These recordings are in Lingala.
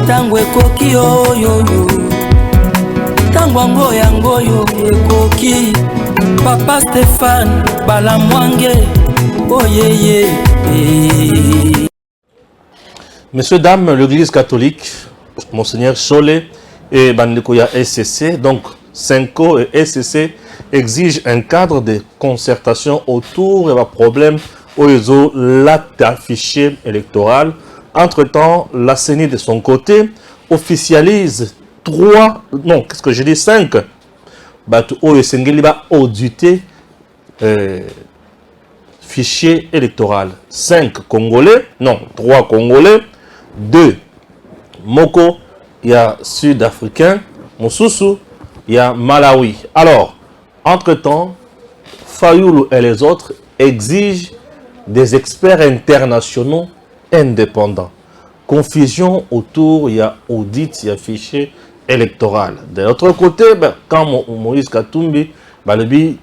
tango ekoki oyo tango yango yo ekoki Papa Stéphane Balamwange oyeye. Messieurs, dames, l'Église catholique, Monseigneur Cholet et Bandikoya SCC, donc Senko et SCC exigent un cadre de concertation autour des problèmes où ils ont l'acte affiché électoral. Entre-temps, la CENI de son officialise 5 auditer fichier électoral. 3 Congolais, 2 Moko, il y a Sud-Africain, Moussousou, il y a Malawi. Alors, entre-temps, Fayoulou et les autres exigent des experts internationaux indépendants. Confusion autour, il y a audit, il y a fichier électoral. De l'autre côté, quand Moïse Katumbi, le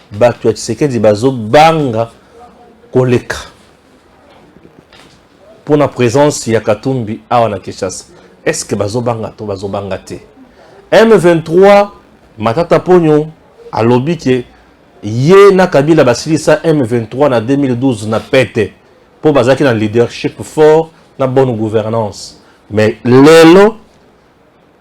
Batu Tshisekedi bazo banga koleka. Pour la présence, il y a Katumbi à Kinshasa. Est-ce que bazo banga to bazo banga te? M23 Matata Pogno a lobby que Yé na Kabila basilisa M23 na 2012 na pète pour bazaki na leadership fort na bonne gouvernance. Mais lelo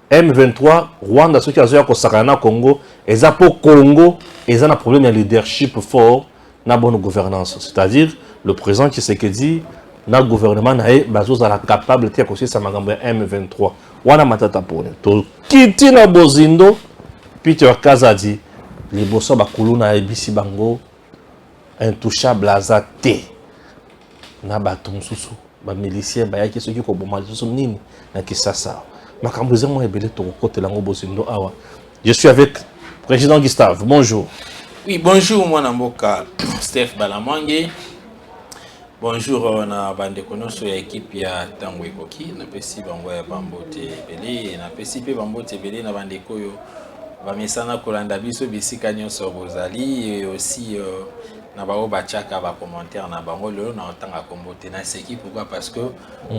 M23 Rwanda ceux qui ont kosakana Congo et za pour Congo et za na problème de leadership fort na bonne gouvernance. C'est-à-dire le président Tshisekedi na gouvernement na bazo za capable de aussi sa magambo M23 wana matata pone to kiti na bozindo Peter Kazadi liboso bakuluna ebisi bango intouchable azate na bato mususu ba milicien ba yaki soki ko boma susu nini na Kisasa makambuze mo ebele to kote lango bozindo awa. Je suis avec président Gustave. Bonjour. Oui, bonjour moi Namboka Steph Balamwange. Bonjour na bande konoso ya équipe ya Tango Ekoki na pesi bango ya bambote belé na pesi pe bambote belé na bande koyo ba mesana kolanda biso bisika nyonso bozali et aussi na bao bachaka ba commentaire na bango lelo na otanga kombote na seki pourquoi parce que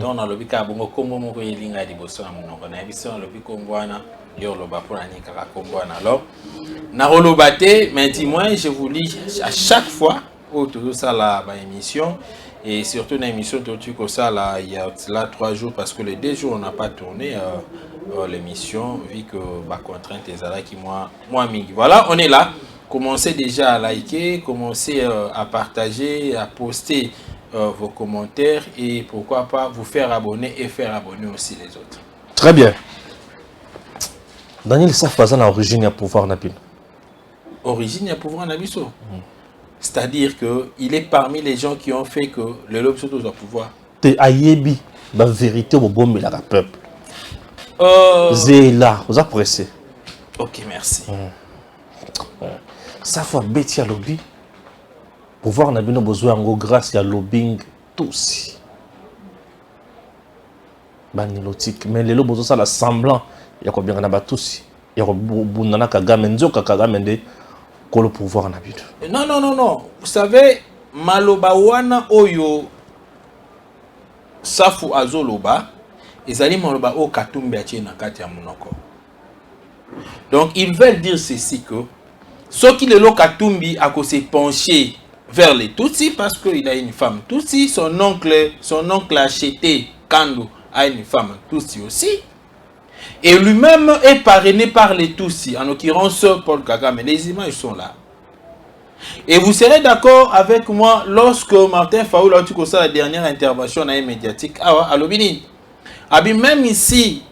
dans na lobika bongo kombo moko yelinga liboso na monoko na biso na lobiko ngwana yo loba pour ani kaka kombwana. Alors na rolobate mais dis-moi je vous lis à chaque fois autour ça la ba émission. Et surtout dans l'émission il y a là 3 jours parce que les 2 jours on n'a pas tourné l'émission vu que ma contrainte est là qui moi mingi. Voilà, on est là. Commencez déjà à liker, commencez à partager, à poster vos commentaires et pourquoi pas vous faire abonner et faire abonner aussi les autres. Très bien. Daniel Safazan a origine à pouvoir napin. Origine à pouvoir nabiso. C'est-à-dire qu'il est parmi les gens qui ont fait que le lobby soit au pouvoir. Te ayebi, la vérité au bon mais la peuple. Zéla, vous appréciez. Ok, merci. Ça faut bêtir lobby. Pouvoir n'a bien besoin en grâce à lobbying tous. Banilotique, mais les lobos ça la semblant. Il y a combien de tous. Il y a combien de Kagame Nzoka Kagame de le pouvoir en habitude. Non. Vous savez, Malobawana Oyo Safu Azoloba, ils allaient Maloba O Katumbi na kati ya monoko. Donc ils veulent dire ceci que ce qui le Katumbi a s'est penché vers les Tutsis parce qu'il a une femme Tutsi, son oncle a acheté Kando a une femme Tutsi aussi. Et lui-même est parrainé par les Tutsis, en l'occurrence Paul Kagame. Les images sont là. Et vous serez d'accord avec moi lorsque Martin Fayoulou a eu la dernière intervention médiatique à l'Obini. Même ici,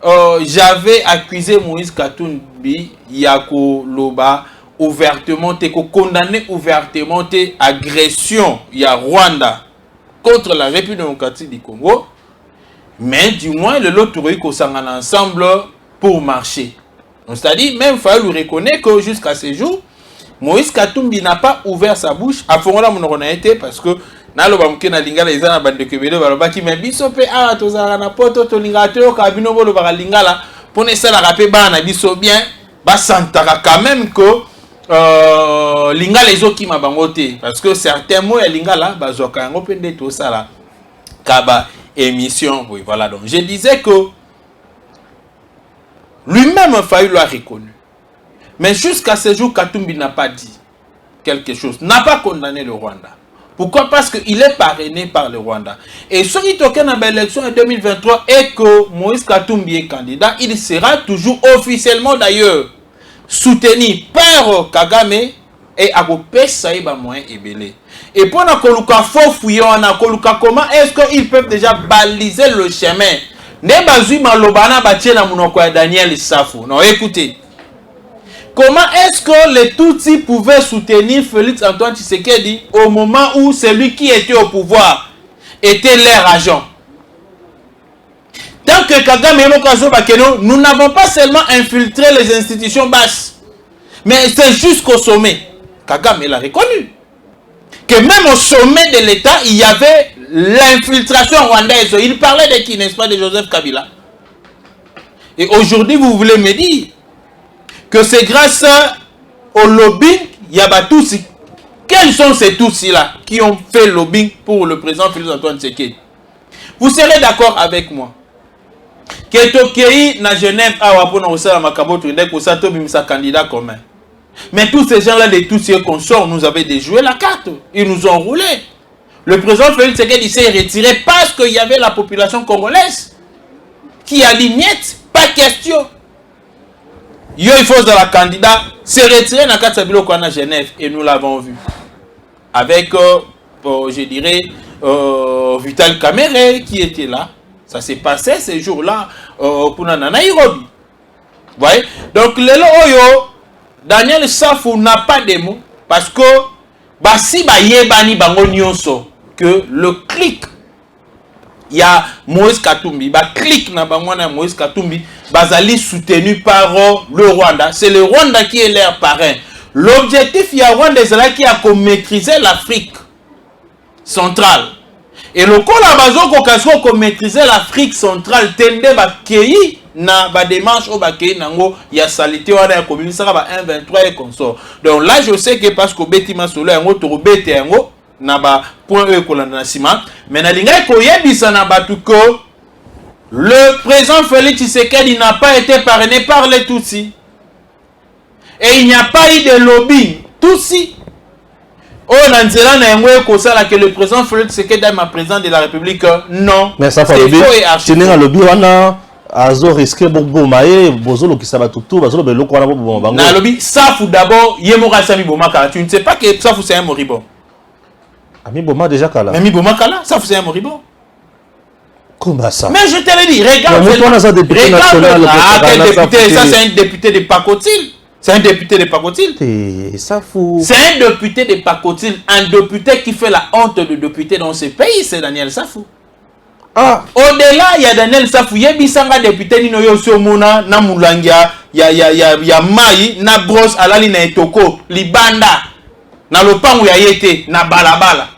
j'avais accusé Moïse Katumbi, Yako Loba, ouvertement, condamné ouvertement agression, Rwanda contre la République démocratique du Congo. Mais du moins, le lot qu'on s'en ensemble pour marcher. C'est-à-dire, même Fayoulou reconnaît que jusqu'à ce jour, Moïse Katumbi n'a pas ouvert sa bouche à fond là mon été parce que naloba mukena lingala izana bande kebele baloba ki me biso pe a tozala na poto to lingato ka bino bolo ba lingala pour ne sala rapé bana biso bien ba santaka quand même que lingala ezoki mabangote parce que certains mots ya lingala bazoka ngo pende to sala kaba émission. Oui, voilà, donc je disais que Lui-même, Fayulu l'a reconnu. Mais jusqu'à ce jour, Katumbi n'a pas dit quelque chose, n'a pas condamné le Rwanda. Pourquoi? Parce qu'il est parrainé par le Rwanda. Et ce qui toque dans l'élection en 2023 est que Moïse Katumbi est candidat, il sera toujours officiellement d'ailleurs soutenu par Kagame et à ça il va moyen ébélé. Et pour na koluka faux fouillon na koluka, comment est-ce qu'ils peuvent déjà baliser le chemin? Ne bazui malobana batie na munoko ya Daniel Safou. Non, écoutez. Comment est-ce que les Tutsis pouvaient soutenir Félix Antoine Tshisekedi au moment où celui qui était au pouvoir était leur agent? Tant que Kagame et Mokazo Bakeno, nous n'avons pas seulement infiltré les institutions basses, mais c'est jusqu'au sommet. Kagame l'a reconnu. Que même au sommet de l'État, il y avait l'infiltration rwandaise. Il parlait de qui, n'est-ce pas, de Joseph Kabila. Et aujourd'hui, vous voulez me dire que c'est grâce au lobbying, il y a tous. Quels sont ces tous-là qui ont fait le lobbying pour le président Félix Antoine Tshisekedi? Vous serez d'accord avec moi que Tokei na Genève a wapona osala makaboto ndeko sato bimisa candidat commun. Mais tous ces gens-là, les tous consorts, nous avaient déjoué la carte. Ils nous ont roulé. Le président Félix Tshisekedi s'est retiré parce qu'il y avait la population congolaise qui a dit niet, pas question. Yo, il faut de la candidat s'est retiré dans la carte à Genève et nous l'avons vu. Avec, je dirais, Vital Kamerhe qui était là. Ça s'est passé ces jours-là pour Nairobi. Vous voyez? Donc, Lelo Oyo, Daniel Safou n'a pas de mots parce que si yebani bango nyonso que le clic il y a Moïse Katumbi, clic na bango na Moïse Katumbi bazali soutenu par le Rwanda. C'est le Rwanda qui est leur parrain. L'objectif il y a Rwanda c'est qui a maîtriser l'Afrique centrale. Et le coup la bazo ko maîtriser l'Afrique centrale tende ba kei na ba démarche au bakei nango ya salité wana ya commune ça ba 123 et consort. Donc là je sais que parce que betima solo yango to bete yango na ba point e ko na ciment mais na linga ko yebisa na batu ko le président Félix Tshisekedi n'a pas été parrainé par les Tutsis. Et il n'y a pas eu de lobbying Tutsi. Oh, Nanzela n'a pas que le président Félix Tshisekedi est ma président de la République. Non. Mais ça fait lobby. Tu n'es pas lobby, on a azo risqué beaucoup maé, bozolo qui s'abat tout, bozolo belo quoi na bon bango. Na lobby, ça faut d'abord yemora sami bomaka. Tu ne sais pas que ça faut c'est un moribond. Ami Boma déjà kala. Ami Bomaka là, ça faut c'est un moribond. Comment ça? Mais je te l'ai dit, regarde. Regarde. Ah, quel député? Ça c'est un député de Pacotil. C'est un député de Pacotil. C'est un député de Pacotil. Un député qui fait la honte de député dans ce pays, c'est Daniel Safou. Ah. Au-delà, il y a Daniel Safou. Il y a bisanga député Nino Yosomona, na Mulangia, ya Mai, na Bros, Alali na Etoko, Libanda, na Lopangu ya Yete, na Balabala.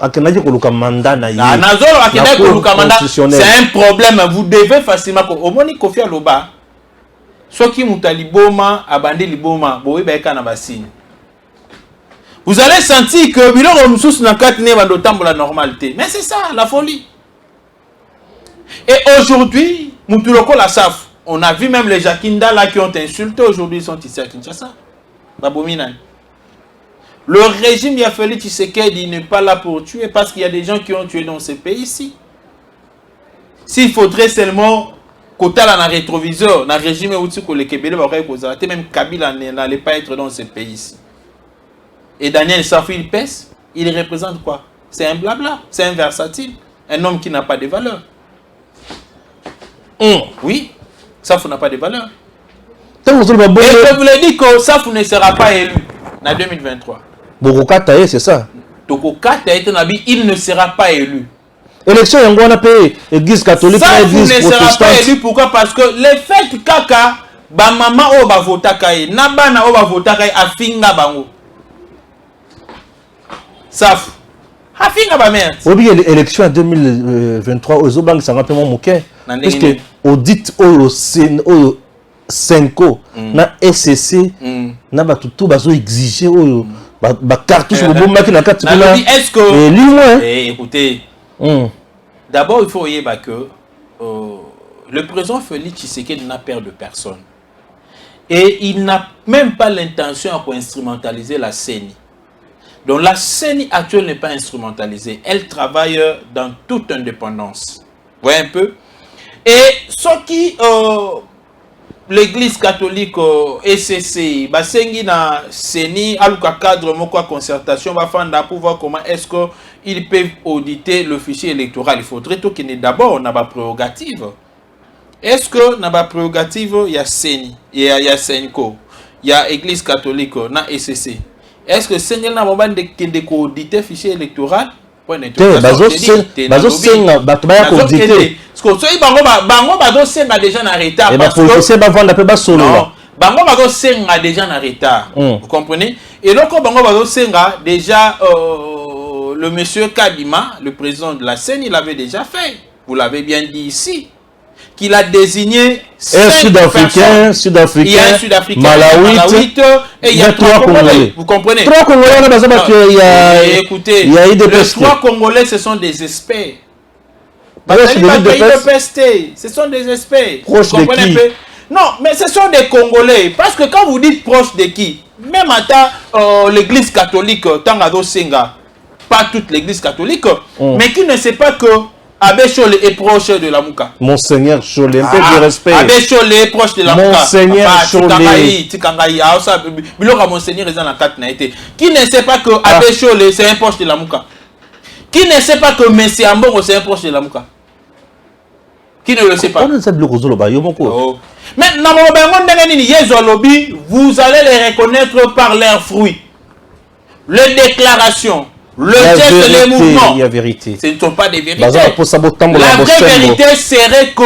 Akenaji koluka mandat na na nazolo akenaji koluka mandat. C'est un problème. Vous devez facilement. Au moins, Kofi Aloba. Soki mutaliboma abandi liboma bowe baeka na basine. Vous allez sentir que biloko mususu na kati ne bando tambola normalité. Mais c'est ça la folie. Et aujourd'hui, mutuloko la saf, on a vu même les Jakinda là qui ont insulté aujourd'hui sont ici à Kinshasa. Babomina. Le régime il a fallu Tshisekedi n'est pas là pour tuer parce qu'il y a des gens qui ont tué dans ce pays ici. S'il faudrait seulement Kota là dans rétroviseur, dans le régime où tu les Québécois, même Kabila n'allait pas être dans ce pays-ci. Et Daniel Safou, il pèse, il représente quoi? C'est un blabla, c'est un versatile, un homme qui n'a pas de valeur. Oui, Safou n'a pas de valeur. Et je vous l'ai dit que Safou ne sera pas élu en 2023. Bokokataye, c'est ça. Bokokataye, il ne sera pas élu. Élection yango na pe église catholique na église protestante. Ça ne sera pas élu pourquoi? Parce que les fêtes kaka ba mama o ba votaka e na bana o ba votaka e afinga bango. Saf. Afinga ba mère. Obi élection en 2023 aux banques ça rappelle mon moquet. Puisque audit au Senko na SCC na ba tout bazo exiger o ba cartouche bo maki na carte na. Est-ce que écoutez d'abord, il faut dire que le président Félix Tshisekedi n'a peur de personne. Et il n'a même pas l'intention d'instrumentaliser la CENI. Donc la CENI actuelle n'est pas instrumentalisée. Elle travaille dans toute indépendance. Vous voyez un peu? Et ce qui... l'église catholique ECC, basengi na CENI, aluka cadre moko concertation, va faire pour voir comment est-ce qu'ils peuvent auditer le fichier électoral. Il faudrait tout qu'il y ait d'abord na ba prérogative. Est-ce que na ba prérogative il y a CENI, il y a CENCO, il y a église catholique na ECC. Est-ce que CENI na moment de auditer fichier électoral? Bango bazosenga déjà na retard. Et politicien bavanda pe basolo. Non, bango bazosenga déjà na retard. Vous comprenez? Et donc bango bazosenga déjà le monsieur Kadima, le président de la CENI, il l'avait déjà fait. Vous l'avez bien dit ici. Qu'il a désigné Sud-Africain, il y a un Sud-Africain, Malawite, et il y a 3 Congolais. Vous comprenez? 3 Congolais, écoutez, il y a eu des les 3 Congolais, ce sont des experts. Ce sont des experts. Proches de qui? Non, mais ce sont des Congolais. Parce que quand vous dites proche de qui, même à l'église catholique, Tangado Senga, pas toute l'église catholique, mais qui ne sait pas que Abbé Chole est proche de la Mouka. Monseigneur Chole, un peu de respect. Abbé Chole est proche de la Mouka. Monseigneur Chole. Monseigneur est dans la carte naïté. Qui ne sait pas que Abbé Chole c'est un proche de la Mouka? Qui ne sait pas que Messie Ambongo c'est un proche de la Mouka? Qui ne le sait pas? Mais vous allez les reconnaître par leurs fruits. Les déclarations. Le geste et les mouvements, ce ne sont pas des vérités. La vraie vérité serait que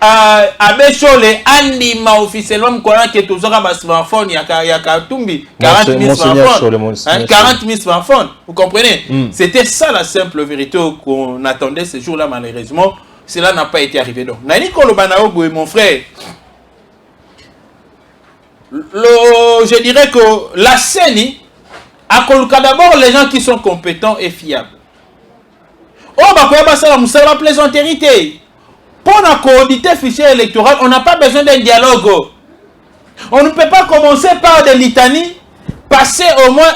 Abbé Chole anima officiellement que tous auront smartphone, il y a 40 000 smartphones. 40 000 smartphones, vous comprenez? C'était ça la simple vérité qu'on attendait ce jour-là, malheureusement. Cela n'a pas été arrivé. Donc, Nani Kolobanaogo et mon frère, je dirais que la CENI a d'abord les gens qui sont compétents et fiables. Oh, bah, ça la plaisanterie. Pour auditer le fichier électoral, on n'a pas besoin d'un dialogue. On ne peut pas commencer par des litanies, passer au moins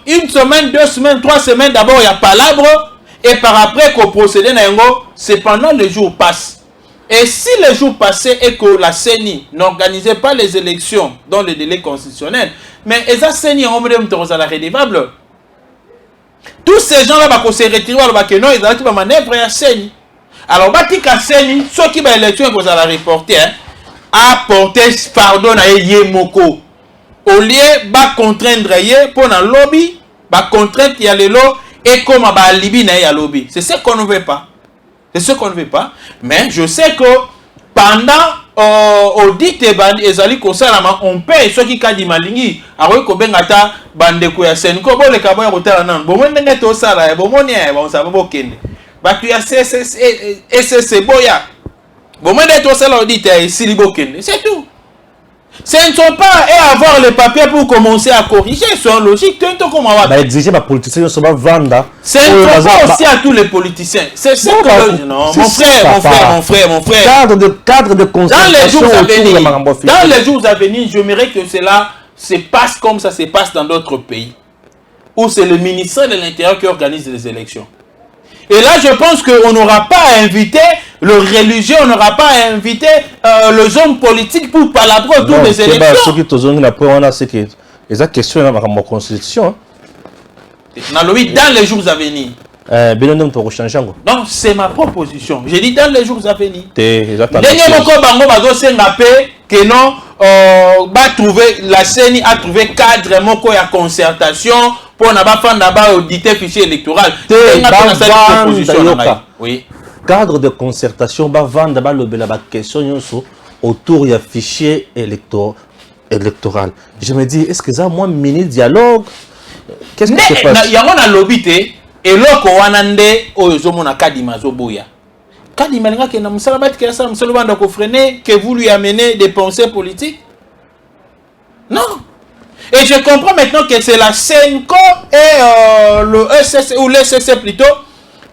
1 semaine, 2 semaines, 3 semaines. D'abord, il y a palabre, et par après, qu'on procède, c'est pendant les jours passent. Et si les jours passaient et que la CENI n'organisait pas les élections dans le délai constitutionnel, mais la CENI on me la redevable. Tous ces gens-là vont se retirer que non, ils ont une manœuvre à CENI. Alors, la CENI, ceux qui vont l'élection qu'on va la reporter, a porté pardon à Yemoko. Au lieu de contraindre pour un lobby, va contraindre y a le lot et comme à Libye na lobby. C'est ce qu'on ne veut pas. C'est ce qu'on ne veut pas. Mais je sais que pendant audit et ezali kosalama on paye ceux qui kadi malingi aroy ko bengata bande ko ya sen ko bole ka boya kotala nan bo mwende to sala bo moni ya bon ça bo kende ba tu ya c'est boya bo mwende to sala audit et silibo kende c'est tout. Ce ne sont pas et avoir les papiers pour commencer à corriger, c'est logique. Bah exiger ma politicien sur ma vanda. Ce ne sont pas aussi à tous les politiciens. C'est ce que non, mon frère. Cadre de concertation. Dans les jours à venir, j'aimerais que cela se passe comme ça se passe dans d'autres pays, où c'est le ministère de l'Intérieur qui organise les élections. Et là, je pense qu'on n'aura pas à inviter le religieux, on n'aura pas à inviter les hommes politiques pour palabrer autour des élections. C'est la question de la constitution. Dans les jours à venir. Non, c'est ma proposition. J'ai dit dans les jours à venir. Que non, la CENI a trouvé cadre moko ya concertation pour n'a pas faire d'abord auditer fichier électoral. Oui. Cadre de concertation va vendre la question autour du fichier électoral. Je me dis, est-ce que ça moi mini dialogue? Qu'est-ce qui se passe? Il y a un lobby et loko wanande oyozomona kadima zoboya. Kadima linga ke na musalabati ke sa musalabanda ko freiner que vous lui amenez des pensées politiques? Non. Et je comprends maintenant que c'est la CENCO et le ECC ou l'ECC plutôt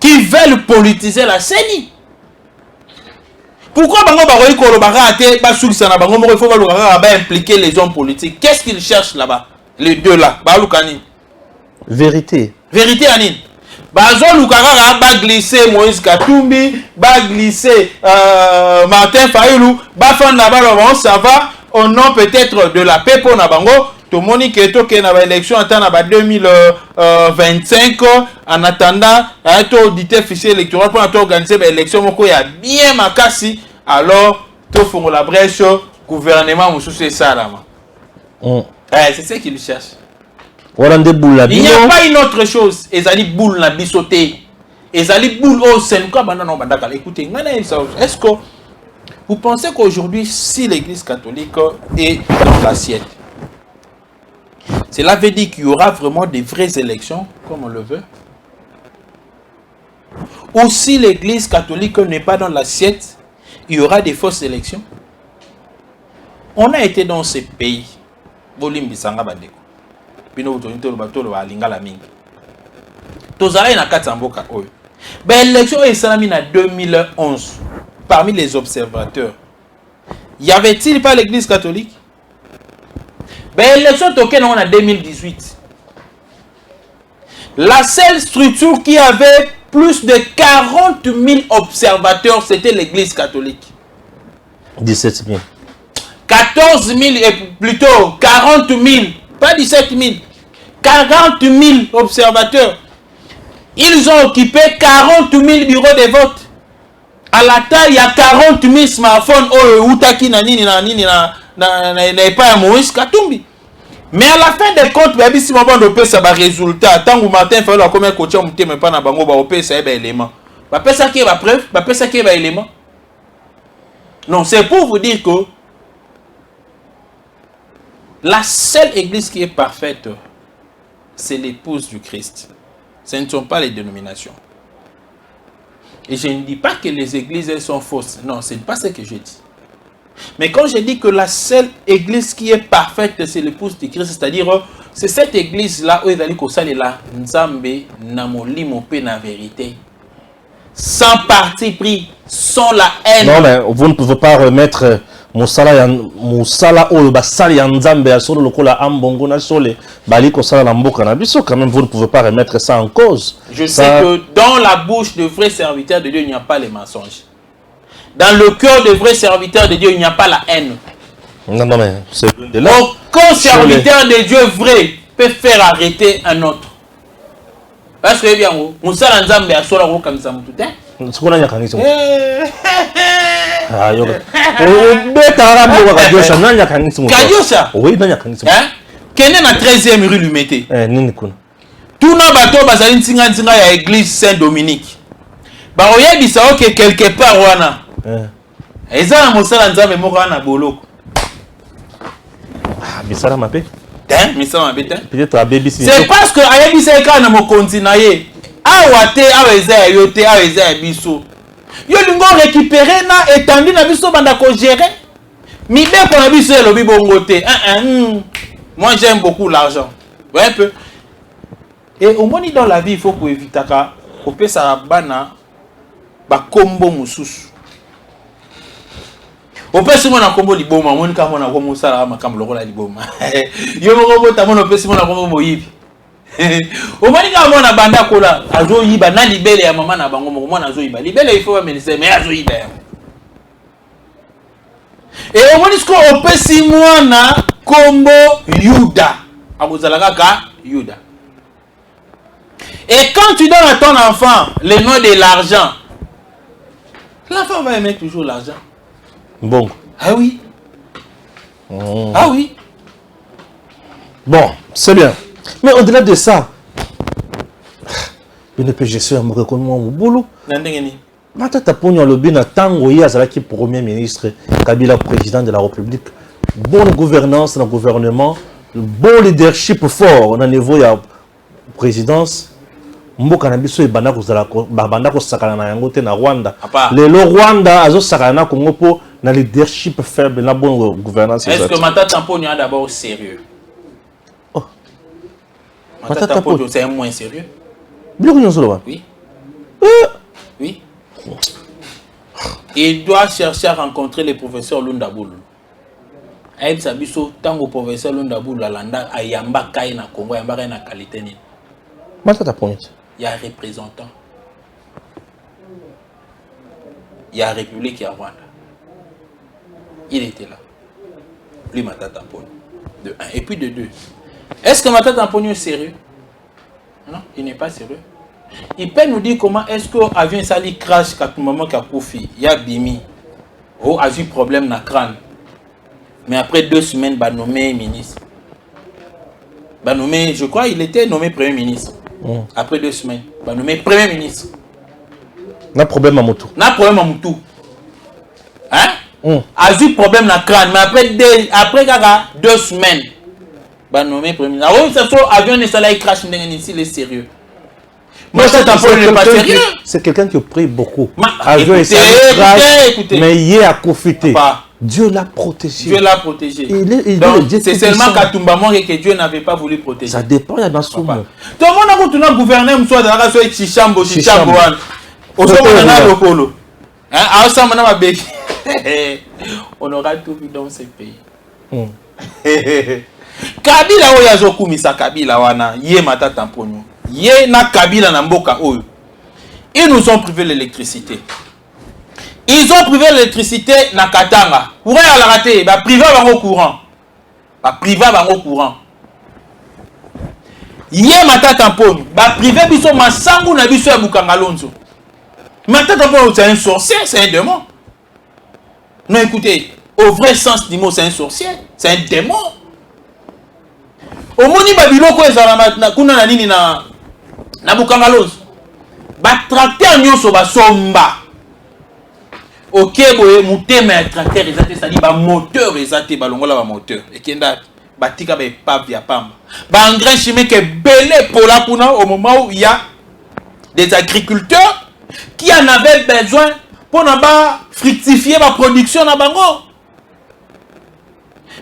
qui veulent politiser la CENI. Pourquoi bango baroyi kolobaka ate basukisa na bango moko il faut ba impliquer les hommes politiques. Qu'est-ce qu'ils cherchent là-bas? Les deux là, ba lukani. Vérité. Vérité anine. Bazo lukaka ba glisser Moïse Katumbi, ba glisser Martin Fayulu, ba fan na ba ça va au nom peut-être de la paix pour na bango. Tout le monde qui est toqué dans l'élection en 2025 en attendant un taux d'audit fichier électoral pour organiser l'élection il y a bien makasi alors tout font la brèche gouvernement c'est ça là. C'est ce qu'ils cherchent. Il n'y a pas une autre chose. Ils allaient boule la bisoté. Ils allaient boule au sein. Écoutez, est-ce que vous pensez qu'aujourd'hui si l'église catholique est dans l'assiette, cela veut dire qu'il y aura vraiment des vraies élections, comme on le veut? Ou si l'église catholique n'est pas dans l'assiette, il y aura des fausses élections? On a été dans ces pays. L'élection est en 2011. Parmi les observateurs, y avait-il pas l'église catholique? L'élection token en 2018. La seule structure qui avait plus de 40 000 observateurs, c'était l'église catholique. 17 000. 14 000 et plutôt 40 000, pas 17 000. 40 000 observateurs. Ils ont occupé 40 000 bureaux de vote. À la taille, il y a 40 000 smartphones. Pas Moïse Katumbi. Mais à la fin des comptes, si on a ça résultat, tant que Martin fait la combien coach on ne pas na bango ba opé ça élément. Ba ça qui va preuve, ba ça qui va élément. Non, c'est pour vous dire que la seule église qui est parfaite, c'est l'épouse du Christ. Ce ne sont pas les dénominations. Et je ne dis pas que les églises elles sont fausses. Non, ce n'est pas ce que je dis. Mais quand je dis que la seule église qui est parfaite, c'est l'épouse de Christ, c'est-à-dire, c'est cette église-là où il va dire que ça est là, Nzambe, Namoli, mon paix, la vérité. Sans parti pris, sans la haine. Non, mais vous ne pouvez pas remettre Moussala ou Basali Nzambe à solo lokola ambongo na sole bali ko sala na mboka na biso, quand même vous ne pouvez pas remettre ça en cause. Je sais que dans la bouche de vrais serviteurs de Dieu, il n'y a pas les mensonges. Dans le cœur de vrais serviteurs de Dieu, il n'y a pas la haine. Non, mais c'est de là. Aucun serviteur de Dieu vrai peut faire arrêter un autre. Parce que bien, Moussala Nzambe a solo ko kamisa mutu te. Ce qu'on a dit quand ah, yo. Beta rambo ka Diosha nanya kanisi mutu. Diosha? Oui, nanya kanisi. Kene na 13e rue Lumete. Nini kuna. Tuna bato bazali ntinga ya église Saint-Dominique. Ba oyebisa oke quelque part wana. Eza na mosala Nzambe moko na boloko. Ah, bisala mape. Misala mape te. Peut-être à BBC. C'est parce que ayebisa eka na mokonzi na ye. Awa te aweza yo te aweza biso. Yo lingo récupérer na étendu na biso banda ko gérer. Mibeko na biso elobi bongo te. Moi j'aime beaucoup l'argent. Ouais un peu. Et au moins dans la vie il faut éviter ka opesa bana ba kombo mususu. Opesa mona kombo liboma moni ka mona kombo sala makambo lokola liboma. Yo moko bota mona opesa mona kombo moyibi. Au moins quand mona banda kola azo yiba na libele ya mama na bango moko mona azo yiba. Libele il faut ba ministère mais azo yiba. Et au moins ce qu'on opesa mona kombo Yuda. Abozala kaka Yuda. Et quand tu donnes à ton enfant le nom de l'argent, l'enfant va aimer toujours l'argent. Bon. Ah oui. Ah oui. Bon, c'est bien. Mais au-delà de ça, je ne peux pas me reconnaître mon boulot. Matata Pogno Lobina Tango Yazalaki Premier ministre, Kabila président de la République. Bonne gouvernance dans le gouvernement, bon leadership fort au niveau de la présidence. Mboka na biso ebanda kozala banda ko sakana na yango te na Rwanda. Le Rwanda azo sakana na Congo po na leadership faible na bonne gouvernance. Est-ce que Matata Pogno est d'abord sérieux? Oh. Matata Pogno c'est un moins sérieux? Bien que nous sommes là. Oui. Oui. il doit chercher à rencontrer le professeur Lunda Boulou. Aïe Sabiso, tant au professeur Lunda Boulou, Alanda, Ayamba Kaye na Congo, Ayamba Kaye na qualité ni. Matata Ponyo. Il y a un représentant. Il y a la République qui a Rwanda. Il était là. Lui, Matata Ponyo. De 1. Et puis de 2. Est-ce que Matata Ponyo est sérieux? Non, il n'est pas sérieux. Il peut nous dire comment est-ce que l'avion sali crash quand le moment qu'il a Koufi, il y a Bimi, oh, a eu problème dans le crâne. Mais après 2 semaines, il a nommé ministre. Nommé, je crois il était nommé Premier ministre. Après 2 semaines, il a nommé Premier ministre. N'a problème à Moutou. N'a problème à Moutou. Hein? A eu problème dans le crâne. Mais après 2 semaines, il a nommé Premier ministre. Alors, ça soit avion de salaire crash, il est sérieux. Moi, c'est quelqu'un qui prie beaucoup. Écoutez. Mais il est à profiter. Dieu l'a protégé. Dieu l'a protégé. C'est seulement Katumba que Dieu n'avait pas voulu protéger. Ça dépend, il y a dans ce monde. Tout le monde a continué à gouverner, soit dans la soirée Chichambo. On aura tout vu dans ces pays. Kabila Oyazoku Misa Kabila Wana, Yé Matata Ponyo. Yé na Kabila na mboka oyo. Ils nous ont privé l'électricité. Ils ont privé l'électricité na Katanga. Pour aller à la rater, bah privé au courant. Bah privé au courant. Yé Matata Ponyo, bah privé biso masangu na biso ya Bukangalonzo. Matata Ponyo c'est un sorcier, c'est un démon. Non écoutez, au vrai sens du mot c'est un sorcier, c'est un démon. Au moni babiloko ezala kuna na nini na Bukangalonzo. Ba tracteur nyonso ba somba. OK boye mutema ya tracteur ezate sali ba moteur ezate balongola ba moteur. Ekenda batika ba epave ya pamba. Ba engrais chimique belé pour la kuna au moment où il y a des agriculteurs qui en avaient besoin pour na ba fructifier ba production na bango.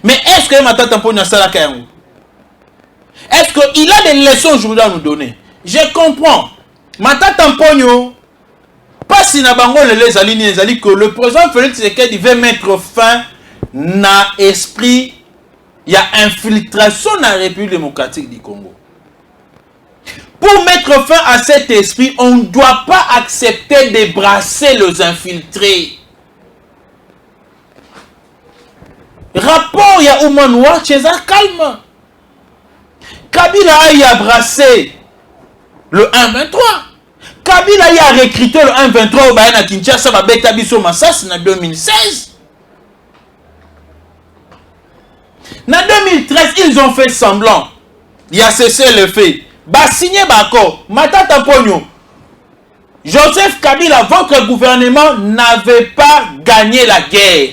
Mais est-ce que Matata Ponyo sala kayango? Est-ce qu'il a des leçons aujourd'hui à nous donner? Je comprends. Matata Ponyo, pas si na bango les alignes que le président Félix Tshisekedi veut mettre fin na esprit, il y a infiltration dans la République démocratique du Congo. Pour mettre fin à cet esprit, on ne doit pas accepter de brasser les infiltrés. Rapport, il y a Oumanouar, César calme. Kabila a brassé le 1-23. Kabila a recruté le 1-23 au Bayana Kinshasa, va bêta biso Massas en 2016. En 2013, ils ont fait semblant. Il a cessé le fait. Bah signé Bako, Matata Ponyo. Joseph Kabila, votre gouvernement n'avait pas gagné la guerre.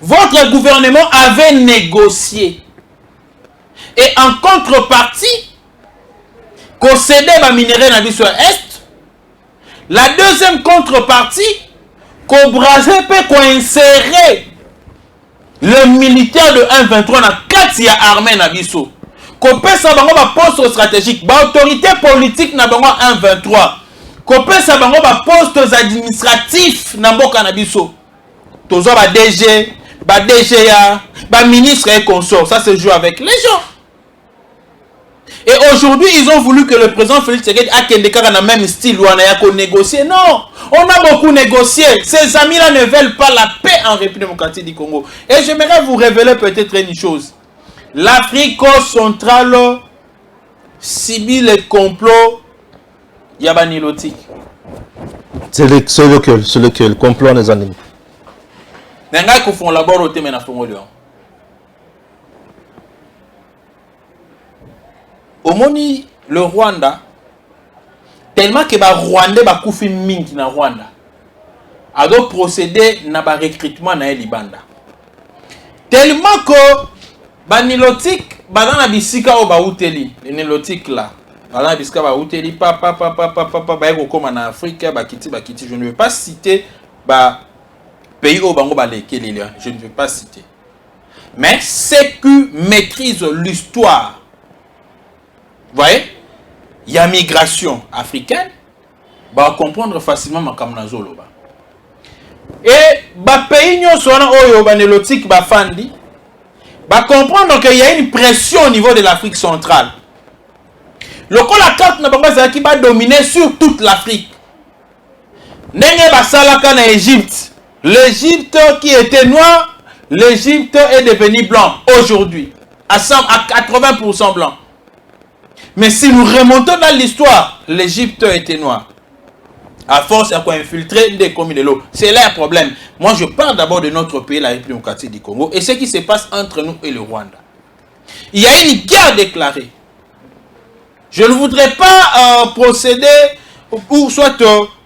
Votre gouvernement avait négocié. Et en contrepartie, qu'on cédait ma minerai dans l'Est. La deuxième contrepartie, qu'on brasait et qu'on insérait le militaire de 1-23 dans 4 armées dans l'Est. Qu'on peut savoir un poste stratégique, une autorité politique dans 1-23. Qu'on peut savoir un poste administratif dans l'Est. Tous les DG, DGA, ministre et consorts, ça se joue avec les gens. Et aujourd'hui, ils ont voulu que le président Félix Tshisekedi ait dans le même style où on a négocié. Non, on a beaucoup négocié. Ces amis-là ne veulent pas la paix en République démocratique du Congo. Et j'aimerais vous révéler peut-être une chose. L'Afrique centrale subit le complot Yabanilotique. C'est lequel le complot des animaux. Nenga ko font la boroté mais na fongo lion. Au moni le Rwanda tellement que ba Rwandais ba kufi mingi na Rwanda. A donc procéder na ba recrutement na Libanda. Tellement que ba nilotique ba dans la bisika o ba uteli, les nilotique là. Ba dans la bisika ba uteli papa ba eko comme en Afrique ba kiti je ne veux pas citer ba pays au Bango Balekeli, je ne vais pas citer. Mais ceux qui maîtrisent l'histoire, vous voyez, il y a migration africaine, va comprendre facilement ma kamnazolo ba. Et ba pays nyonso wana oyo banélotique ba fandi va comprendre qu'il y a une pression au niveau de l'Afrique centrale. Le coup la carte n'a pas qui va dominer sur toute l'Afrique. Nenge basalaka na Égypte. L'Égypte qui était noire, l'Égypte est devenue blanc aujourd'hui. À 80% blanc. Mais si nous remontons dans l'histoire, l'Égypte était noire. À force, il y a quoi infiltrer des communes de l'eau. C'est là le problème. Moi, je parle d'abord de notre pays, la République démocratique du Congo, et ce qui se passe entre nous et le Rwanda. Il y a une guerre déclarée. Je ne voudrais pas procéder, ou soit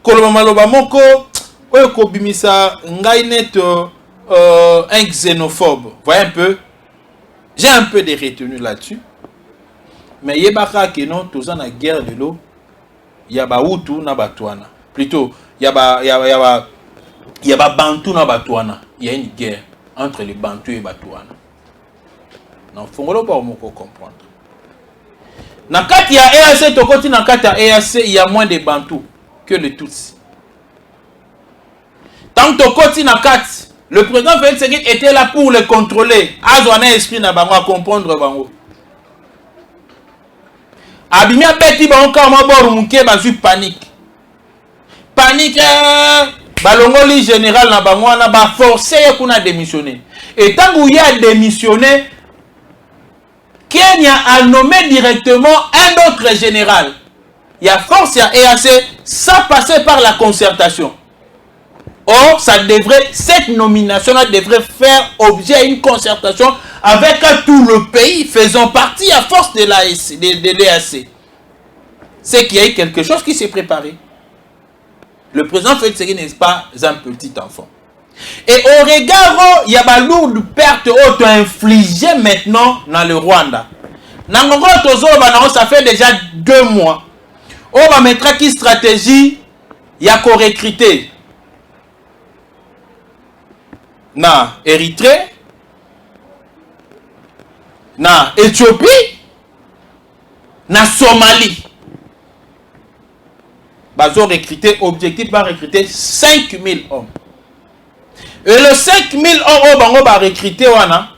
Kolomamaloba-Moko, ou Kobimisa Ngainet, un xénophobe. Voyez un peu. J'ai un peu de retenue là-dessus. Mais yebaka que non, tous en la guerre de l'eau, il y a Hutu na Batouana. Plutôt, il y a Bantu na Batouana. Il y a une guerre entre les Bantu et Batouana. Non, faut pas comprendre. Dans le cas il y a EAC, dans le cas il y a moins de Bantu que les Tutsis. Tant que dans le cas, le président Félix Tshisekedi était là pour le contrôler. Azouana esprit na bango à comprendre bango. Abimia beti bango kama boru muke bazu panique. Panique balongoli général na bango na ba forcer kuna démissionner. Et tant qu'il y a démissionné, Kenya a nommé directement un autre général. Il y a force, il y a EAC, ça passait par la concertation. Or, cette nomination-là devrait faire objet d'une concertation avec tout le pays faisant partie à force de l'EAC. C'est qu'il y a eu quelque chose qui s'est préparé. Le président Félix Tshisekedi n'est pas un petit enfant. Et au regard, il y a des lourdes pertes auto-infligées maintenant dans le Rwanda. Ça fait déjà 2 mois. On va mettre une stratégie, il y a qu'on recruter. Na Érythrée, na Éthiopie, na Somalie. Bazo recruter, objectif va recruter 5000 hommes. Et le 5000 hommes bango va recruter wana.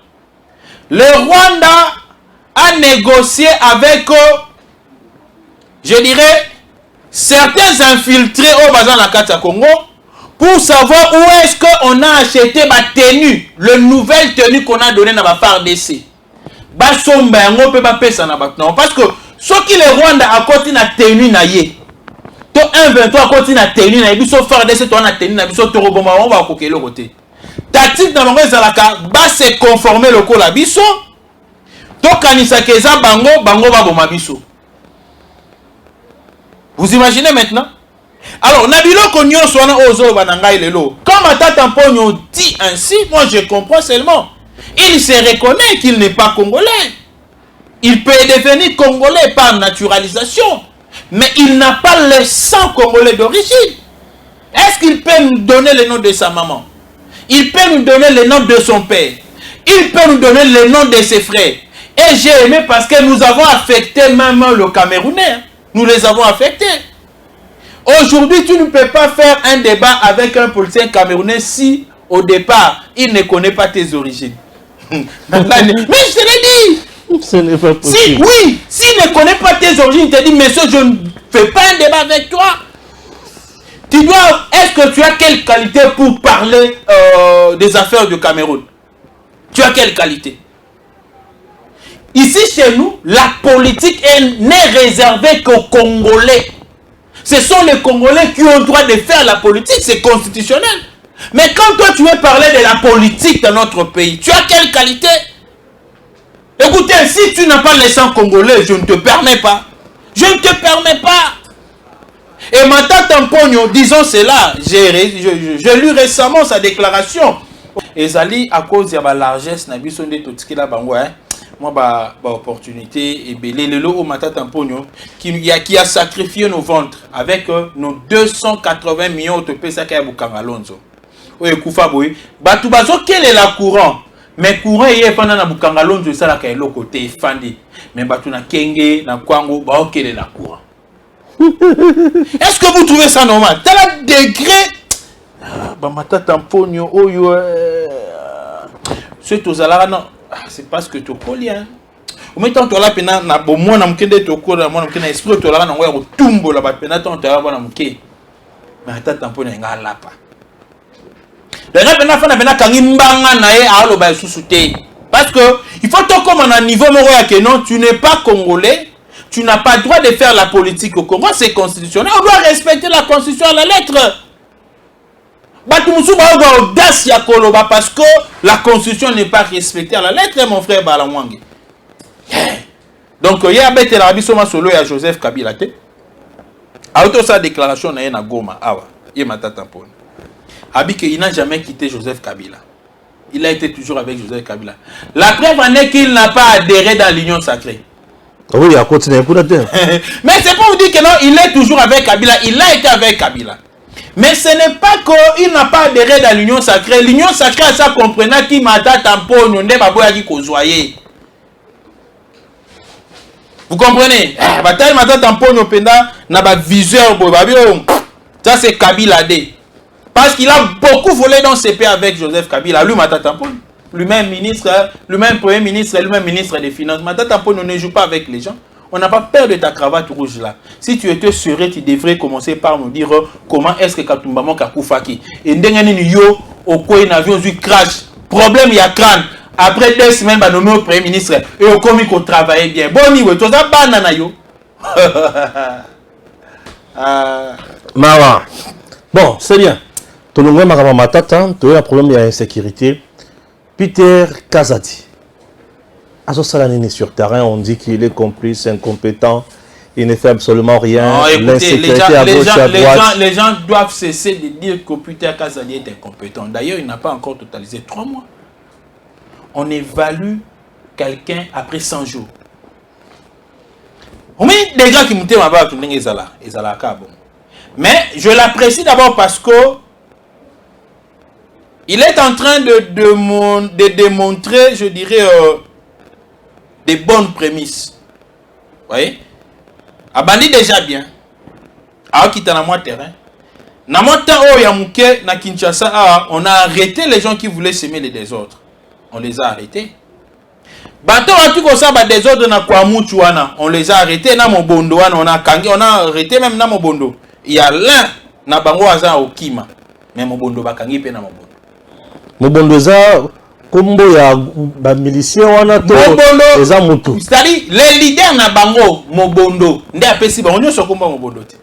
Le Rwanda a négocié avec je dirais certains infiltrés au bazar la carte à Congo. Pour savoir où est-ce qu'on a acheté ma tenue, le nouvelle tenue qu'on a donné dans la FARDC. Parce que ce qui le Rwanda a continué à tenue na ye. To 1-23 continue à tenue na ye. Biso FARDC to na tenue na biso toroboma on va koke le côté. Tactique na bango ezalaka ba se conformer le kola biso. To kanisa keza bango ba boma biso. Vous imaginez maintenant? Alors, Nabilo Konyo Swana Ozo Banangai Lelo. Comme Matata Mpogno dit ainsi, moi je comprends seulement. Il se reconnaît qu'il n'est pas congolais. Il peut devenir congolais par naturalisation. Mais il n'a pas le sang congolais d'origine. Est-ce qu'il peut nous donner le nom de sa maman? Il peut nous donner le nom de son père. Il peut nous donner le nom de ses frères. Et j'ai aimé parce que nous avons affecté même le Camerounais. Nous les avons affectés. Aujourd'hui, tu ne peux pas faire un débat avec un politicien camerounais si, au départ, il ne connaît pas tes origines. Mais je te l'ai dit. Ce n'est pas possible. S'il ne connaît pas tes origines, il te dit, monsieur, je ne fais pas un débat avec toi. Tu dois, est-ce que tu as quelle qualité pour parler des affaires du Cameroun? Tu as quelle qualité? Ici, chez nous, la politique n'est réservée qu'aux Congolais. Ce sont les Congolais qui ont le droit de faire la politique, c'est constitutionnel. Mais quand toi tu veux parler de la politique dans notre pays, tu as quelle qualité? Écoutez, si tu n'as pas le sang congolais, je ne te permets pas. Je ne te permets pas. Et Matata Mpogno, disons cela, j'ai lu récemment sa déclaration. Et Zali, à cause de la largesse, moi, opportunité et belé le lot au Matata Mpogno qui a sacrifié nos ventres avec nos 280 millions de pesos à Bukangalonzo. Oui, Koufaboui. Batubazo, quel est la courant? Mais courant est pendant la Bukangalonzo, ça la côté Fandi. Mais Batuna Kenge, na Kwango, quel est la courant? Est-ce que vous trouvez ça normal? T'as le degré. Bamata tamponio, oyo. C'est aux alara, non. C'est parce que tu collies, hein. Au même temps, tu as la peine, na bon, moi, na mkende to ko, na moi, na mkende esprit, tu as la na ouais, au tumbo la peine, tu as la na mkende. Mais attends, tamponio, nga lapa. Le rap na fana bena kangi mbanga na ye a lo ba susute. Parce que il faut tout comme un niveau moro ya que non, tu n'es pas congolais. Tu n'as pas le droit de faire la politique au Congo, c'est constitutionnel. On doit respecter la constitution à la lettre. Parce que la constitution n'est pas respectée à la lettre, mon frère Balamwangi. Donc, il y a bête la bisoma solo à Joseph Kabila. Auto sa déclaration na na Goma, awa, il m'a tampon. Abike, il n'a jamais quitté Joseph Kabila. Il a été toujours avec Joseph Kabila. La preuve en est qu'il n'a pas adhéré dans l'union sacrée. Oui, il a continué pour dire. Mais c'est pour vous dire que non, il est toujours avec Kabila. Il a été avec Kabila. Mais ce n'est pas qu'il n'a pas adhéré dans l'union sacrée. L'union sacrée, ça comprenait qu'il m'a tampon, on n'est pas beau à qui kozoyer. Vous comprenez? Bataille m'a tampon, on penda, n'a pas viseur, ça c'est Kabila D. Parce qu'il a beaucoup volé dans ses pays avec Joseph Kabila. Lui, m'a tampon. Lui-même ministre, lui-même premier ministre, lui-même ministre des Finances. Maintenant, on ne joue pas avec les gens. On n'a pas peur de ta cravate rouge là. Si tu étais serein, tu devrais commencer par nous dire comment est-ce que Katumba Manka Koufaki. Et ndengani yo au coin avion du crash. Problème il y a crâne. Après 2 semaines, bah nommé au premier ministre et au commis qu'on travaillait bien. Bon niveau, tu as banana yo. Mawa. Bon, c'est bien. Tout le monde m'a matata, tu as un problème d'insécurité. Peter Kazadi. À ce salanini sur terrain, on dit qu'il est complice, incompétent, il ne fait absolument rien. L'insécurité à gauche et à droite. Les gens doivent cesser de dire que Peter Kazadi est incompétent. D'ailleurs, il n'a pas encore totalisé 3 mois. On évalue quelqu'un après 100 jours. Oui, des gens qui m'ont dit mais je l'apprécie d'abord parce que il est en train de démontrer, je dirais, des bonnes prémices. Vous voyez? Abandi déjà bien. Alors qu'il est dans mon terrain. Dans mon temps, na Kinshasa, on a arrêté les gens qui voulaient semer les désordres. On les a arrêtés. Bateau tu comme ça, désordre na Kwamutuana. On les a arrêtés. Na Mobondo, on a arrêté même na Mobondo. Il y a l'un na Bango Aza au Kima. Mais Mobondo Bakangi pe na Mobondo. Mobondo kombo ya ba milicien wana to eza mutu. C'est-à-dire les leaders na bango Mobondo nde apesi bango nyoso kombo Mobondo te.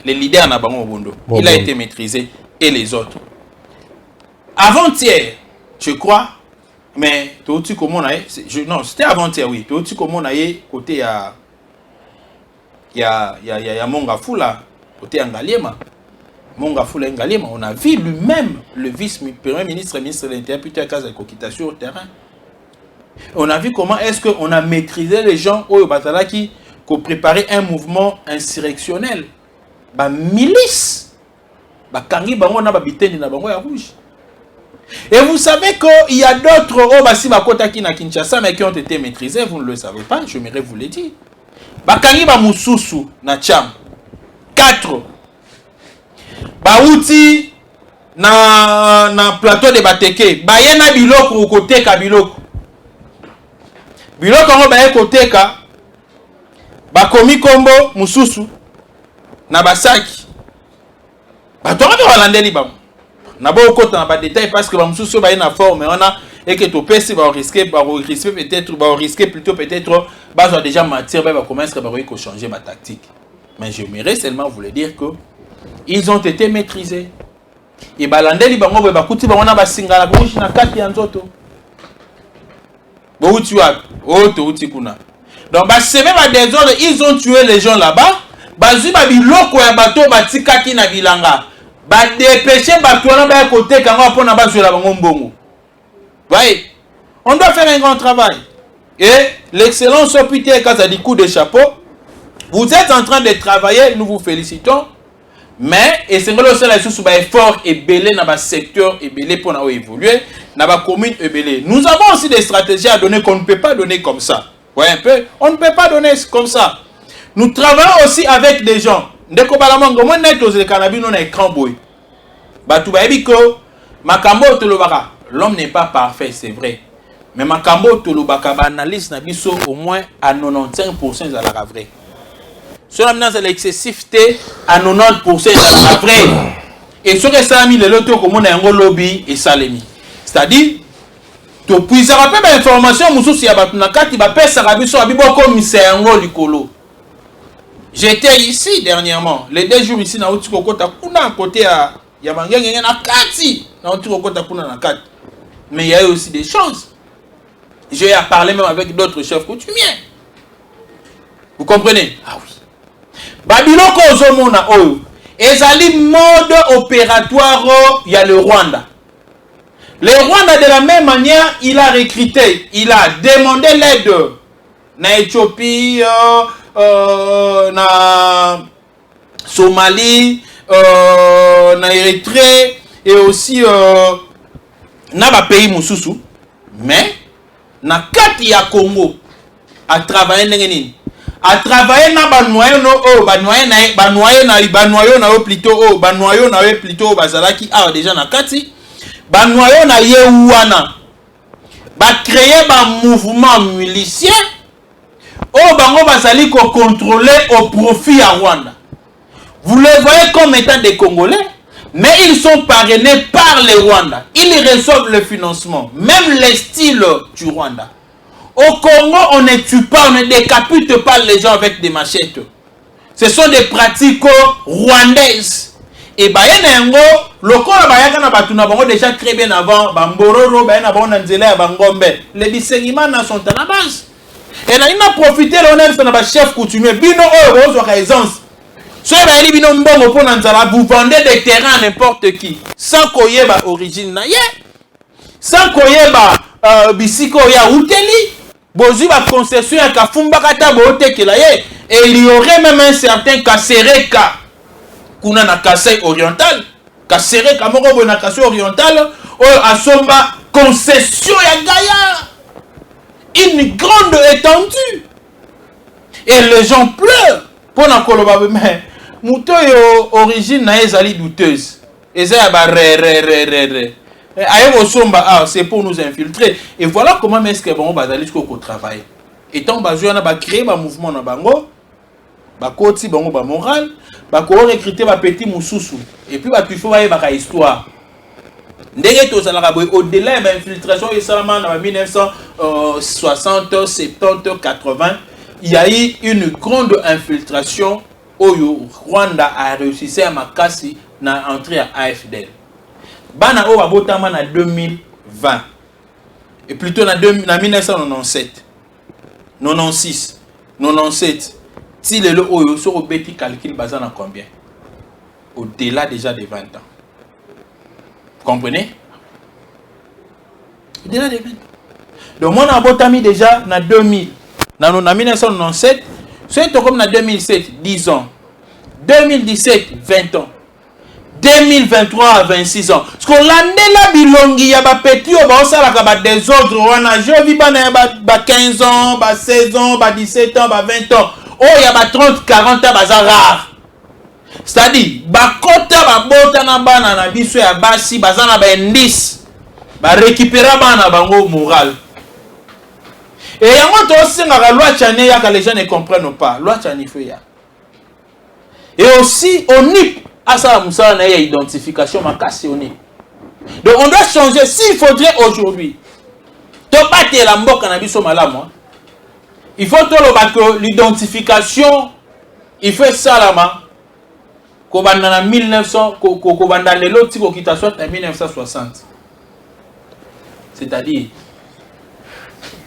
Les leaders na bango Mobondo. Il a été maîtrisé et les autres. Avant-hier, je crois, mais tu comment on a non, c'était avant-hier oui. Tu comment on a côté ya Mongafula côté Angaliema. Mongafula Ngaliema, on a vu lui-même le vice-premier ministre, ministre de l'Intérieur, Peter Kazadi Kokita sur le terrain. On a vu comment est-ce qu'on a maîtrisé les gens au Batalaki qui préparé un mouvement insurrectionnel. Bah milice. Bah kangi bango na babiteni na bango ya rouge. Et vous savez qu'il y a d'autres Obasi Bakotaki na Kinshasa mais qui ont été maîtrisés, vous ne le savez pas, je m'aimerais vous le dire. Bah kangi ba mususu na Tcham. 4 Baouti na plateau de Bateke bayena biloko côté ka biloko ngo baye côté ka bakomi kombo mususu na basaki bato ba balandeli ba na bo kota na ba détail parce que ba mususu baye na forme on a et que to pesi ba risquer plutôt peut-être ba déjà matière ba commencer ba changer ma tactique. Mais j'aimerais seulement vous le dire que ils ont été maîtrisés. Et balandeli bango ba kuti bango na basingala kushi na kati ya nzoto. Bo uti wa oto uti kuna. Donc ba sebe ba désordre, ils ont tué les gens là-bas. Bazui ba biloko ya bato batikaki na bilanga. Ba dépêcher bato na ba côté kango pona ba zuela bango mbongo. Voyez? On doit faire un grand travail. Et l'excellence Peter Kazadi coup de chapeau. Vous êtes en train de travailler, nous vous félicitons. Mais, et c'est un effort et belé dans le secteur et belé pour évoluer, dans la commune et belé. Nous avons aussi des stratégies à donner qu'on ne peut pas donner comme ça. Voyez un peu, on ne peut pas donner comme ça. Nous travaillons aussi avec des gens. Ndeko balamango mo net aux cannabis non écran boy. Batu ba ebiko makambo tolobaka. L'homme n'est pas parfait, c'est vrai. Mais makambo tolobaka ba analyse na biso au moins à 95% za la vrai. Sur la c'est l'excessivité à 90% za la vrai. Et ce que ça a mis le loto comme on a un lobby et salemi. C'est-à-dire to puisse rappeler l'information mususu ya batu na kati ba pesa ka biso abiboko misengo likolo. J'étais ici dernièrement, les 2 jours ici na Otiko Kota kuna à côté à Yamangenge na kati na Otiko Kota kuna na kati. Mais il y a eu aussi des choses. J'ai à parler même avec d'autres chefs coutumiers. Vous comprenez? Ah oui. Babiloko ozomona oyo ezali mode opératoire il y a le Rwanda. Le Rwanda de la même manière, il a recruté, il a demandé l'aide na Éthiopie, na Somalie, na Érythrée et aussi na ba pays mususu. Mais na kati ya Congo a travaillé ndenge a travaillé na banoyo no o banoyo na plutôt bazalaki a déjà na kati banoyo na yewana ba créer ba mouvement milicien o bango bazali ko contrôler au profit à Rwanda. Vous les voyez comme étant des Congolais, mais ils sont parrainés par les Rwandais. Ils reçoivent le financement, même les styles du Rwanda. Au Congo, on ne tue pas, on ne décapite pas les gens avec des machettes. Ce sont des pratiques rwandaises. Et bayenengo, lokola bayaka batuna bango déjà très bien avant, bambororo, bayena bango nanzela bangombe. Les bisengimana sont à la base. Et là, il a profité, on a fait un chef coutumier, bino oh, aux raisons. Soit bino mbongo pour nanzala, vous vendez des terrains à n'importe qui, sans koyeba origine na ye, sans koyeba bisiko ya uteli. Bozu ba concession ya kafumba kata bote kelaye et il y aurait même un certain Kasereka kuna na Kasai oriental Kasereka moko bo na Kasai oriental o asomba concession ya Gaïa, une grande étendue et les gens pleurent pour na koloba mais muto yo origine na ezali douteuse ezaya ba re c'est pour nous infiltrer. Et voilà comment est-ce que bon bazali jusqu'au travail. Étant basé on a créé un mouvement na bango, ba koti bango ba moral, ba ko recruter ba petit mususu et puis ba tu faut ba ba histoire. Ndenge to sala boy au-delà de l'infiltration et seulement en 1960, 70, 80, il y a eu une grande infiltration au Rwanda a réussi à makasi na entrer à AFDL. Bana o abotama na 2020 et plutôt na 1997 96 97 si le oyo sur au beti calcul basé na combien au-delà déjà de 20 ans. Vous comprenez? Au-delà de 20 ans. Donc moi abotami déjà na 2000 na 1997 c'est comme na 2007 10 ans 2017 20 ans 2023 à 26 ans. Parce qu'on l'a la bilongi ya ba petit o ba osala ka ba désordre wana je vis bana ba 15 ans, ba 16 ans, ba 17 ans, ba 20 ans. Oh ya ba 30 40 ans baza rare. C'est-à-dire ba kota ba bota na bana na biso ya basi baza na ba indice. Ba récupérer bana bango moral. Et yango to singa la loi tchane ya ka les gens ne comprennent pas. Loi tchane fait ya. Et aussi on y à ça, on a une identification macassionnée. Donc on doit changer. S'il faudrait aujourd'hui, il faut que l'identification, il faut ça là, en 1900, en 1960. C'est-à-dire,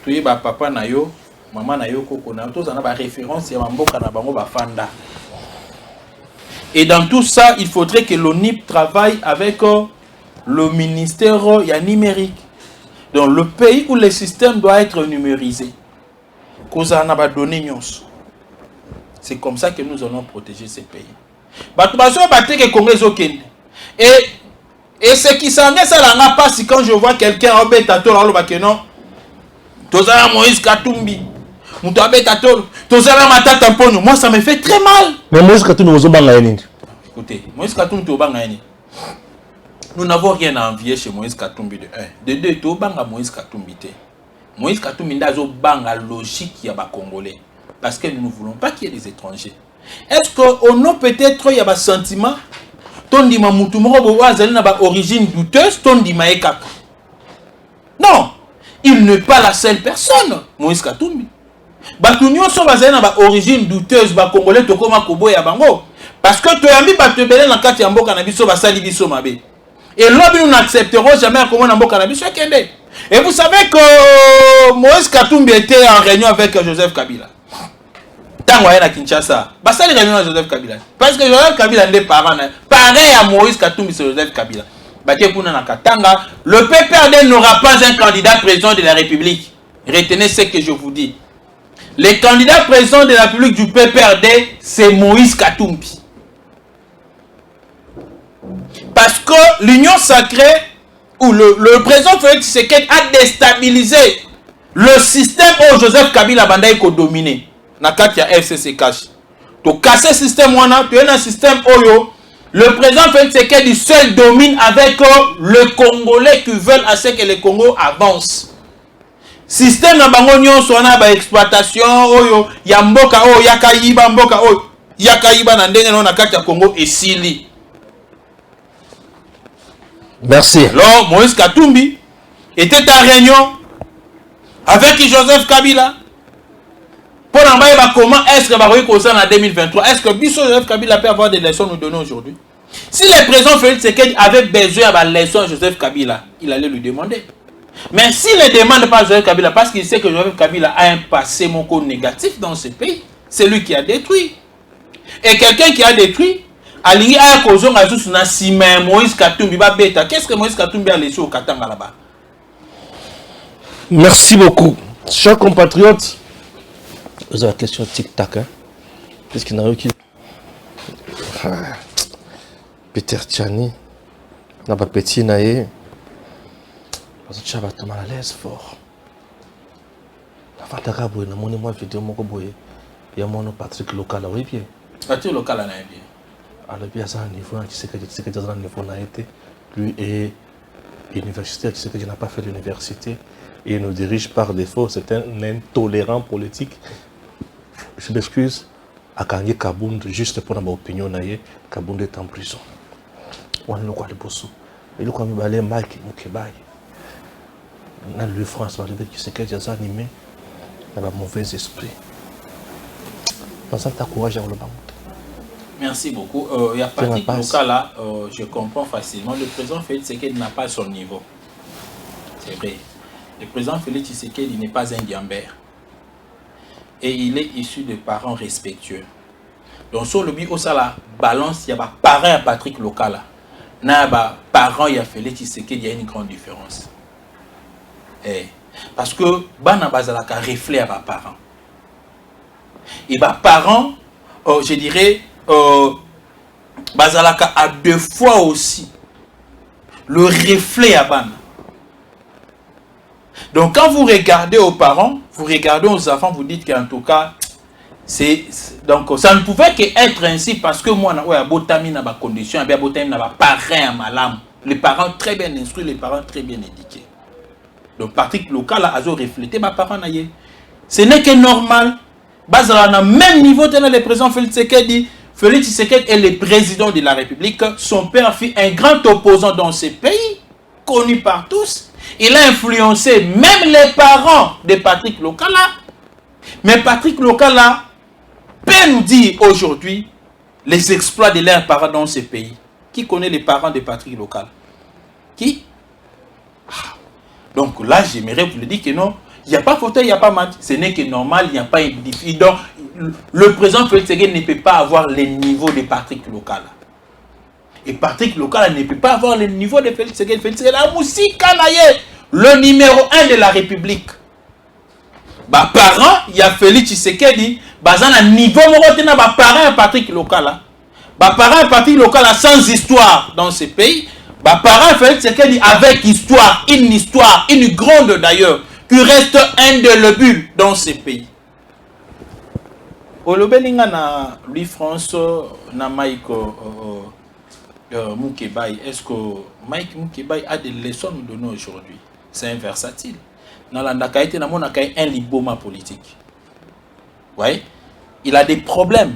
tu es papa nayo, maman nayo, koko na, tous on a référence, et mamboka na bango bafanda. Et dans tout ça, il faudrait que l'ONIP travaille avec le ministère numérique. Dans le pays où le système doit être numérisé. C'est comme ça que nous allons protéger ces pays. Et ce qui s'en est, ça n'a pas si quand je vois quelqu'un en bête à tout, Moïse Katumbi. Moi, ça me fait très mal. Mais Moïse Katumbi, Écoutez, Moïse Katumbi, nous n'avons rien à envier chez Moïse Katumbi de 1. De 2, tu as Moïse Katumbi. Moïse Katumbi n'a pas logique qui y a Congolais. Parce que nous ne voulons pas qu'il y ait des étrangers. Est-ce qu'au nom peut-être il y a un sentiment? Ton dit ma moutoumoro a une origine douteuse, ton dit ma ekak. Non, il n'est pas la seule personne, Moïse Katumbi. Batunyo so bazana ba origine douteuse ba congolais to koma koboya bango parce que to yambi ba tebele na kati ya mboka na biso basali biso mabe. Et là nous n'accepterons jamais comment na mboka na biso kende. Et vous savez que Moïse Katumbi était en réunion avec Joseph Kabila. Tango ya na Kinshasa, basali réunion avec Joseph Kabila. Parce que Joseph Kabila n'est parent pareil à Moïse Katumbi c'est Joseph Kabila. Le PPRD n'aura pas un candidat président de la République. Retenez ce que je vous dis. Le candidat président de la République du PPRD, c'est Moïse Katumbi. Parce que l'Union sacrée, ou le président Félix Tshisekedi a déstabilisé le système où Joseph Kabila a dominé. Dans le FCC cash. Tu casses le système, tu as un système où le président Félix Tshisekedi seul domine avec le Congolais qui veulent à ce que le Congo avance. Système na bango nyonso na ba exploitation oyo ya mboka oyo yakayiba mboka oyo yakayiba na ndenge na kati ya Congo esili. Merci. Alors Moïse Katumbi était en réunion avec Joseph Kabila pour envoyer comment est-ce que va reconnaître en 2023. Est-ce que Joseph Kabila peut avoir des leçons nous donner aujourd'hui? Si le président Félix Tshisekedi avait besoin de leçons à Joseph Kabila, il allait lui demander. Mais s'il ne demande pas à Joseph Kabila, parce qu'il sait que Joseph Kabila a un passé négatif dans ce pays, c'est lui qui a détruit. Et quelqu'un qui a détruit, Moïse Katumbi, qu'est-ce que Moïse Katumbi a laissé au Katanga là-bas? Merci beaucoup. Chers compatriotes, vous avez la question tic-tac. Hein? Qu'est-ce qu'il y en a eu qui... Peter Tchani, n'a pas petit naïe. Tu vas te mal à l'aise fort. La fantaka boy, na moni moi vidéo moko boy. Il y a mon Patrick local oui bien. Patrick local na bien. Alors bien ça niveau qui sait que dans niveau na été lui est universitaire qui sait que je n'ai pas fait l'université et il nous dirige par défaut, c'est un intolérant politique. Je m'excuse à Kangé Kabound juste pour ma opinion naïe, Kabound est en prison. On ne quoi le bosso. Et le quoi me balé Mike Mukebai. Dans le France, qui sait que j'ai animé dans un mauvais esprit. Merci beaucoup. Il y a Patrick Loka là, je comprends facilement. Le président Félix Tshisekedi n'a pas son niveau. C'est vrai. Le président Félix Tshisekedi n'est pas un gambère. Et il est issu de parents respectueux. Donc sur le but, la balance, il y a des parents à Patrick Loka là. Il y a des parents à Félix Tshisekedi, il y a une grande différence. Parce que bana bazalaka reflet à mes parents. Et mes parents, je dirais, bazalaka a deux fois aussi le reflet à bana. Donc quand vous regardez aux parents, vous regardez aux enfants, vous dites qu'en tout cas, donc ça ne pouvait qu'être ainsi parce que moi, il y a botami na ba condition, il y a botami na ba parents à malam. Les parents très bien instruits, les parents très bien éduqués. Donc Patrick Local a reflété ma parent naïe. Ce n'est que normal. Bazala na même niveau de le président Félix Tshisekedi. Félix Tshisekedi est le président de la République. Son père fut un grand opposant dans ce pays, connu par tous. Il a influencé même les parents de Patrick Local. Mais Patrick Local peut nous dire aujourd'hui les exploits de leurs parents dans ce pays. Qui connaît les parents de Patrick Local? Qui? Donc là, j'aimerais vous le dire que non, il n'y a pas fauteuil, il n'y a pas match. Ce n'est que normal, il n'y a pas une difficulté. Donc, le président Félix Tshisekedi ne peut pas avoir le niveau de Patrick Local. Et Patrick Local ne peut pas avoir le niveau de Félix Tshisekedi. Félix Tshisekedi, la musique, le numéro 1 de la République. Bah, parents, il y a Félix Tshisekedi, bah, un niveau, bah, parents, Patrick Local. Bah, parents, Patrick Local, sans histoire dans ce pays. Bah, parents Félix Tshisekedi avec une histoire, une grande d'ailleurs, qui reste indélébile dans ce pays. Olobelinga na Louis François na Mike Moukebaï. Est-ce que Mike Moukebaï a des leçons à nous donner aujourd'hui? C'est un versatile. Dans la Nakaïté, na mon akaï un liboma politique. Ouais, il a des problèmes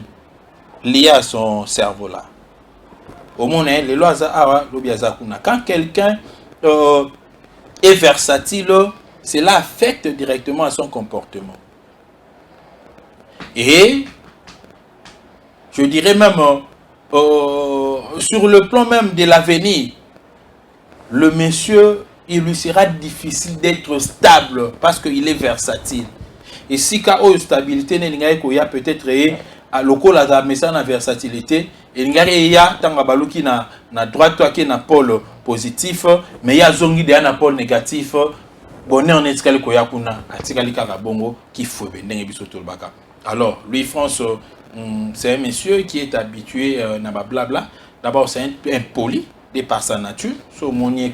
liés à son cerveau là. Au monde, les lois quand quelqu'un est versatile, cela affecte directement à son comportement. Et je dirais même sur le plan même de l'avenir, le monsieur, il lui sera difficile d'être stable parce qu'il est versatile. Et si il y a stabilité, il y a peut-être à local à la versatilité, il y a na droite qui na pôle positif, mais il y a zongi de na pôle négatif. Bonne on est qu'il y a kuna atikali kaka bongo qui faut ndenge biso tolbaka. Alors Louis François, c'est un monsieur qui est habitué na blabla. D'abord c'est un impoli de par sa nature. So monier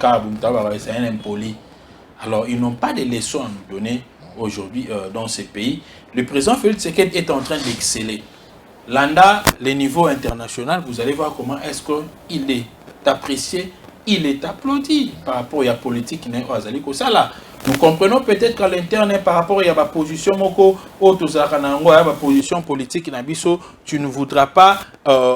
c'est un impoli. Alors ils n'ont pas de leçons à nous donner aujourd'hui dans ces pays. Le président Félix Tshisekedi est en train d'exceller. Landa, les niveaux internationaux, vous allez voir comment est-ce qu'il est apprécié, il est applaudi par rapport à la politique. Nous comprenons peut-être qu'à l'interne, par rapport à la position position politique, tu ne voudras pas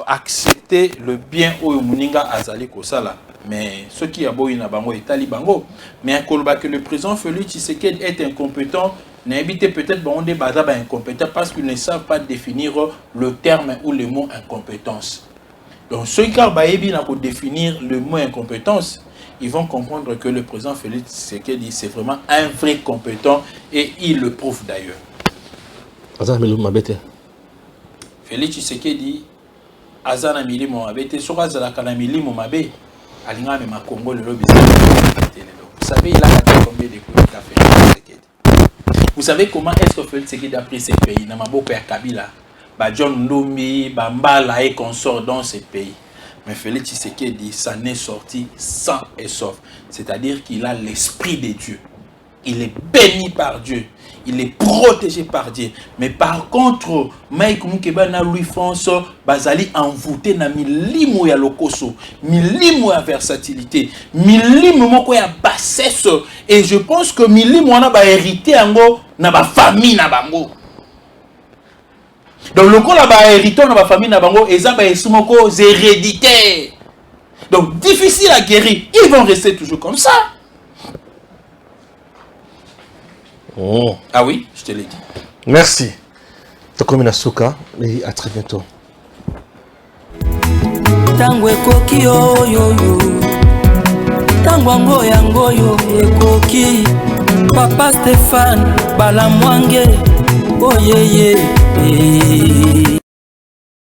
accepter le bien au Muninga Azali Kosala. Mais ce qui a beau Inabango et Talibango, mais que le président Félix Tshisekedi est incompétent, n'invite peut-être bon des bazaba incompétents parce qu'ils ne savent pas définir le terme ou le mot incompétence. Donc ceux qui ont définir le mot incompétence, ils vont comprendre que le président Félix Tshisekedi c'est vraiment un vrai compétent et il le prouve d'ailleurs. Félix Tshisekedi azana milimo mabete soka zala kana milimo mabe alinga me makongo le lobby. Vous savez il a gagné combien de coups de Félix Tshisekedi? Vous savez comment est-ce que Félix Tshisekedi a pris ces pays? Dans Maboko et Kabila, John Ndumbi, Bambala et consorts dans ces pays. Mais Félix Tshisekedi s'en est sorti sain et sauf. C'est-à-dire qu'il a l'esprit de Dieu. Il est béni par Dieu. Il est protégé par Dieu. Mais par contre, Mike Mukeba na Louis François bazali envoûté na milimo ya lokoso, milimo ya versatilité, milimo moko ya bassesse. Et je pense que milimo wana ba hérité ango na ba famille na bango. Donc le ko la ba hérité na ba famille na bango eza ba esumoko héréditaire. Donc difficile à guérir. Ils vont rester toujours comme ça. Oh. Ah oui, je te l'ai dit. Merci. Tokomina Souka et à très bientôt. Tango ekoki yo tango yango yo ekoki Papa Stéphane Balamwange oh yeah.